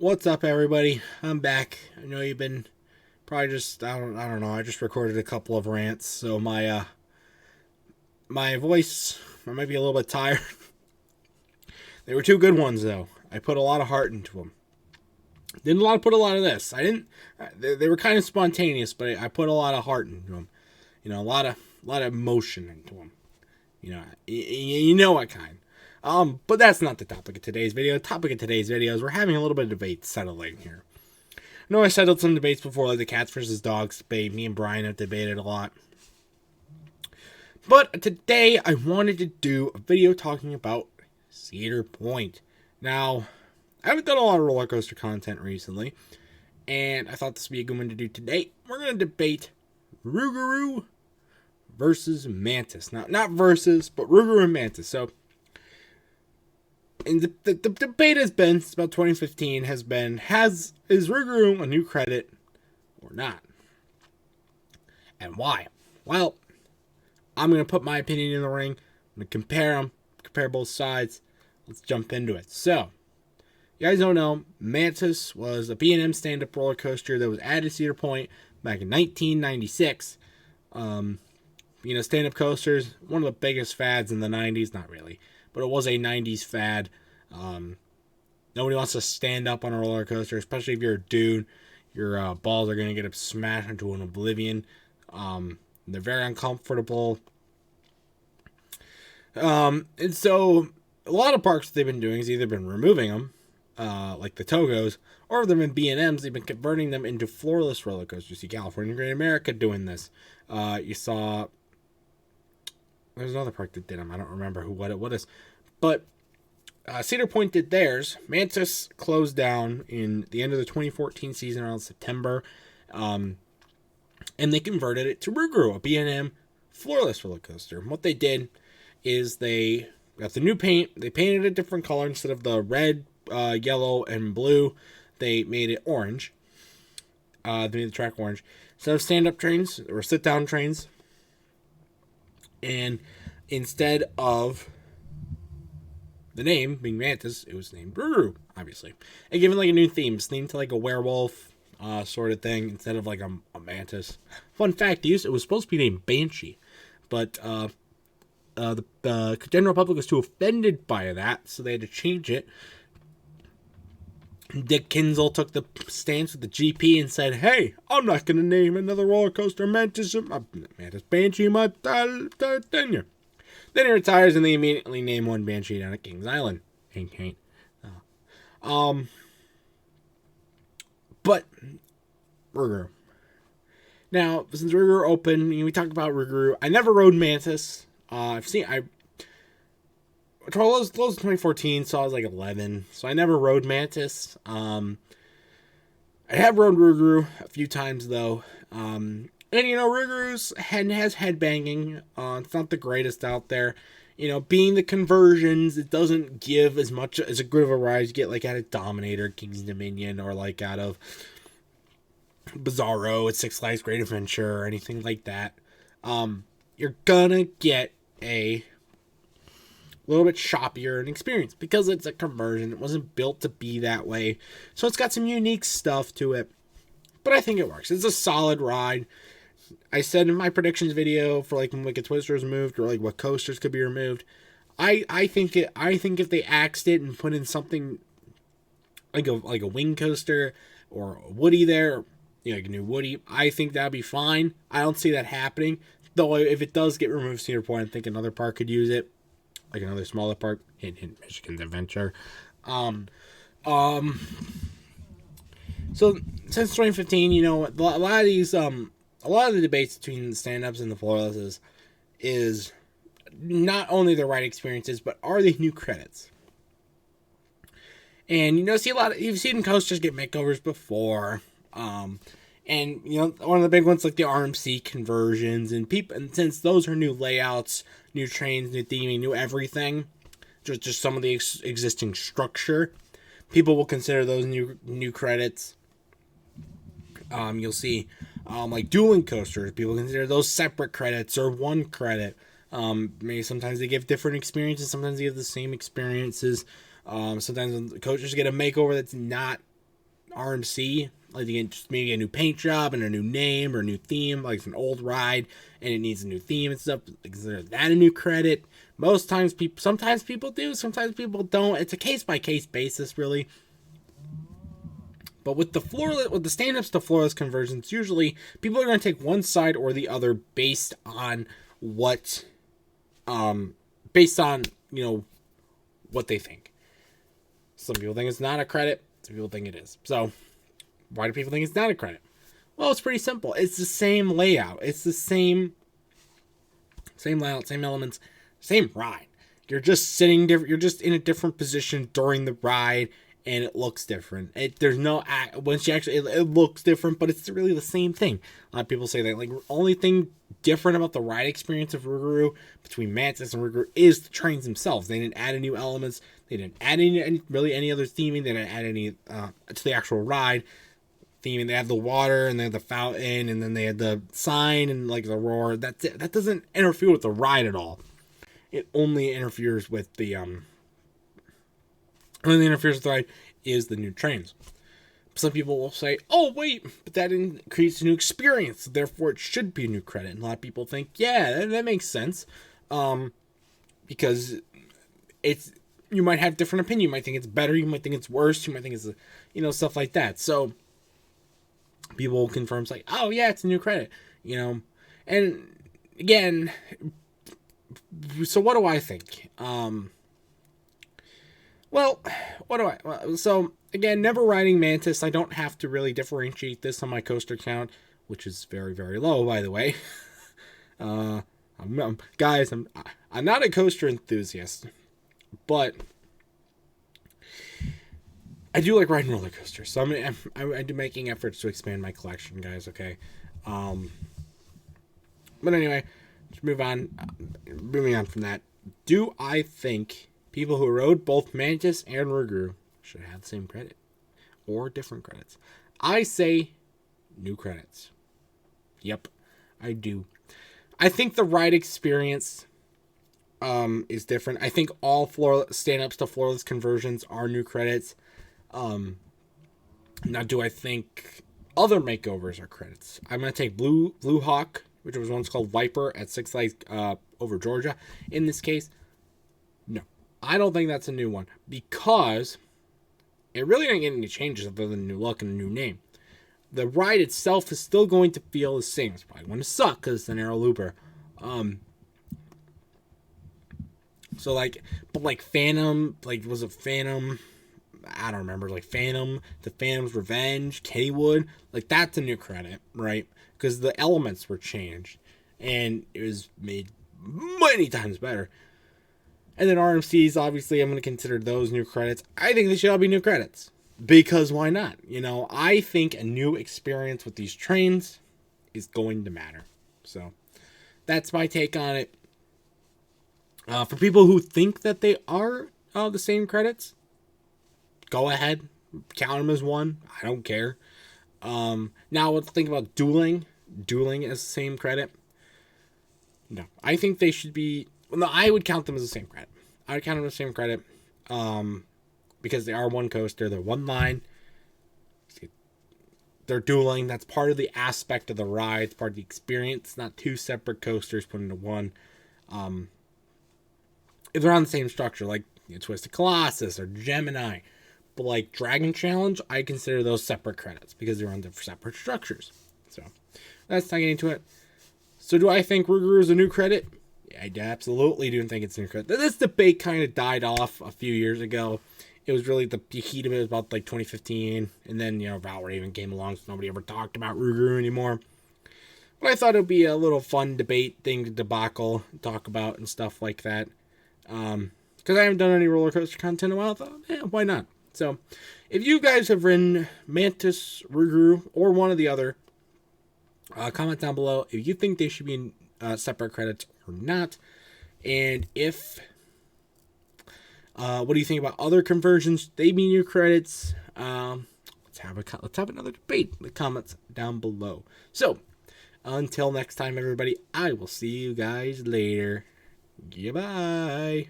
What's up, everybody? I'm back. I know you've been probably just I don't know. I just recorded a couple of rants, so my voice I might be a little bit tired. They were two good ones though. I put a lot of heart into them. Didn't put a lot of this. I didn't. They were kind of spontaneous, but I put a lot of heart into them. You know, a lot of emotion into them. You know what kind. But that's not the topic of today's video. The topic of today's video is we're having a little bit of debate settling here. I know I settled some debates before, like the cats versus dogs debate. Me and Brian have debated a lot. But today I wanted to do a video talking about Cedar Point. Now, I haven't done a lot of roller coaster content recently, and I thought this would be a good one to do today. We're going to debate Rougarou versus Mantis. Now, not versus, but Rougarou and Mantis. So, and the debate has been, it's about 2015, is Rougarou a new credit or not? And why? Well, I'm going to put my opinion in the ring. I'm going to compare both sides. Let's jump into it. So, you guys don't know, Mantis was a B&M stand-up roller coaster that was added to Cedar Point back in 1996. Stand-up coasters, one of the biggest fads in the 90s. Not really, but it was a 90s fad. Nobody wants to stand up on a roller coaster, especially if you're a dude. Your balls are going to get smashed into an oblivion. They're very uncomfortable. And so a lot of parks they've been doing is either been removing them, like the Togos, or if they've been B&Ms, they've been converting them into floorless roller coasters. You see California Great America doing this. You saw, there's another park that did them. I don't remember what it is. But Cedar Point did theirs. Mantis closed down in the end of the 2014 season around September. And they converted it to Rougarou, a B&M floorless roller coaster. And what they did is they got the new paint. They painted a different color instead of the red, yellow, and blue. They made it orange. They made the track orange. Instead of stand-up trains, or sit-down trains. And instead of the name being Mantis, it was named Rougarou, obviously. And given like a new theme. It's themed to like a werewolf sort of thing instead of like a mantis. Fun fact, it was supposed to be named Banshee. But the general public was too offended by that, so they had to change it. Dick Kinzel took the stance with the GP and said, "Hey, I'm not going to name another roller coaster Mantis Banshee in my tenure." Then he retires and they immediately name one Banshee down at Kings Island. But Rougarou. Now, since Rougarou opened, we talked about Rougarou. I never rode Mantis. I closed in 2014, so I was like 11. So I never rode Mantis. I have rode Rougarou a few times though. And Rougarou's has headbanging. It's not the greatest out there. Being the conversions, it doesn't give as much as a good of a ride you get like out of Dominator, King's Dominion, or like out of Bizarro at Six Flags Great Adventure or anything like that. You're gonna get a little bit shoppier an experience because it's a conversion. It wasn't built to be that way. So it's got some unique stuff to it. But I think it works. It's a solid ride. I said in my predictions video for like when Wicked Twister was moved or like what coasters could be removed. I think if they axed it and put in something like a wing coaster or a Woody there, like a new Woody, I think that'd be fine. I don't see that happening. Though if it does get removed Cedar Point, I think another park could use it. Like another smaller park, hint, Michigan's Adventure. So since 2015, a lot of the debates between the stand-ups and the floorless is not only the right experiences, but are they new credits? And you've seen coasters get makeovers before. And one of the big ones like the RMC conversions and since those are new layouts, new trains, new theming, new everything, just some of the existing structure, people will consider those new credits. You'll see like dueling coasters, people consider those separate credits or one credit. Maybe sometimes they give different experiences, sometimes they give the same experiences. Sometimes coasters get a makeover that's not RMC, like you get just maybe a new paint job and a new name or a new theme, like it's an old ride and it needs a new theme and stuff. Consider that a new credit. Sometimes people do, sometimes people don't. It's a case by case basis, really. But with the stand-ups to floorless conversions, usually people are going to take one side or the other based on what, based on, what they think. Some people think it's not a credit. Some people think it is. So, why do people think it's not a credit? Well, it's pretty simple. It's the same layout. It's the same layout, same elements, same ride. You're just sitting different. You're just in a different position during the ride, and it looks different. It looks different, but it's really the same thing. A lot of people say that like only thing different about the ride experience of Rougarou between Mantis and Rougarou is the trains themselves. They didn't add any new elements. They didn't add any other theming. They didn't add any to the actual ride theming. They had the water and they had the fountain and then they had the sign and like the roar. That's it. That doesn't interfere with the ride at all. It only interferes with the ride is the new trains. Some people will say, oh, wait, but that creates a new experience, therefore it should be a new credit. And a lot of people think, yeah, that makes sense. Because you might have different opinion. You might think it's better, you might think it's worse, you might think it's, stuff like that. So, people will confirm, it's like, oh, yeah, it's a new credit, And, again, so what do I think? So, again, never riding Mantis, I don't have to really differentiate this on my coaster count, which is very, very low, by the way. I'm not a coaster enthusiast, but I do like riding roller coasters, so I'm making efforts to expand my collection, guys, okay? But anyway, let's move on. Moving on from that, do I think people who rode both Mantis and Rougarou should have the same credit or different credits? I say new credits. Yep, I do. I think the ride experience is different. I think all stand-ups to floorless conversions are new credits. Now, do I think other makeovers are credits? I'm going to take Blue Hawk, which was once called Viper at Six Flags over Georgia. In this case, no. I don't think that's a new one because it really didn't get any changes other than a new look and a new name. The ride itself is still going to feel the same. It's probably going to suck because it's an aero looper. But Phantom, was it Phantom? I don't remember. Phantom, the Phantom's Revenge, Kennywood, that's a new credit, right? Because the elements were changed and it was made many times better. And then RMCs, obviously, I'm going to consider those new credits. I think they should all be new credits. Because why not? I think a new experience with these trains is going to matter. So, that's my take on it. For people who think that they are the same credits, go ahead. Count them as one. I don't care. Now, let's think about dueling. Dueling as the same credit. No, I think they should be... Well, no, I would count them as the same credit. I would count them as the same credit. Because they are one coaster. They're one line. They're dueling. That's part of the aspect of the ride. It's part of the experience. It's not two separate coasters put into one. If they're on the same structure, like Twisted Colossus or Gemini. But Dragon Challenge, I consider those separate credits because they're on separate structures. So, that's not getting into it. So, do I think Rougarou is a new credit? Yeah, I absolutely do think it's a new credit. This debate kind of died off a few years ago. It was really the heat of it was about 2015. And then, Valor even came along, so nobody ever talked about Rougarou anymore. But I thought it would be a little fun debate thing to debacle, talk about, and stuff like that. Because I haven't done any roller coaster content in a while, I thought, why not? So, if you guys have ridden Mantis, Rougarou, or one or the other, comment down below if you think they should be in separate credits or not. And what do you think about other conversions? They be new credits. Let's have another debate in the comments down below. So, until next time, everybody, I will see you guys later. Goodbye.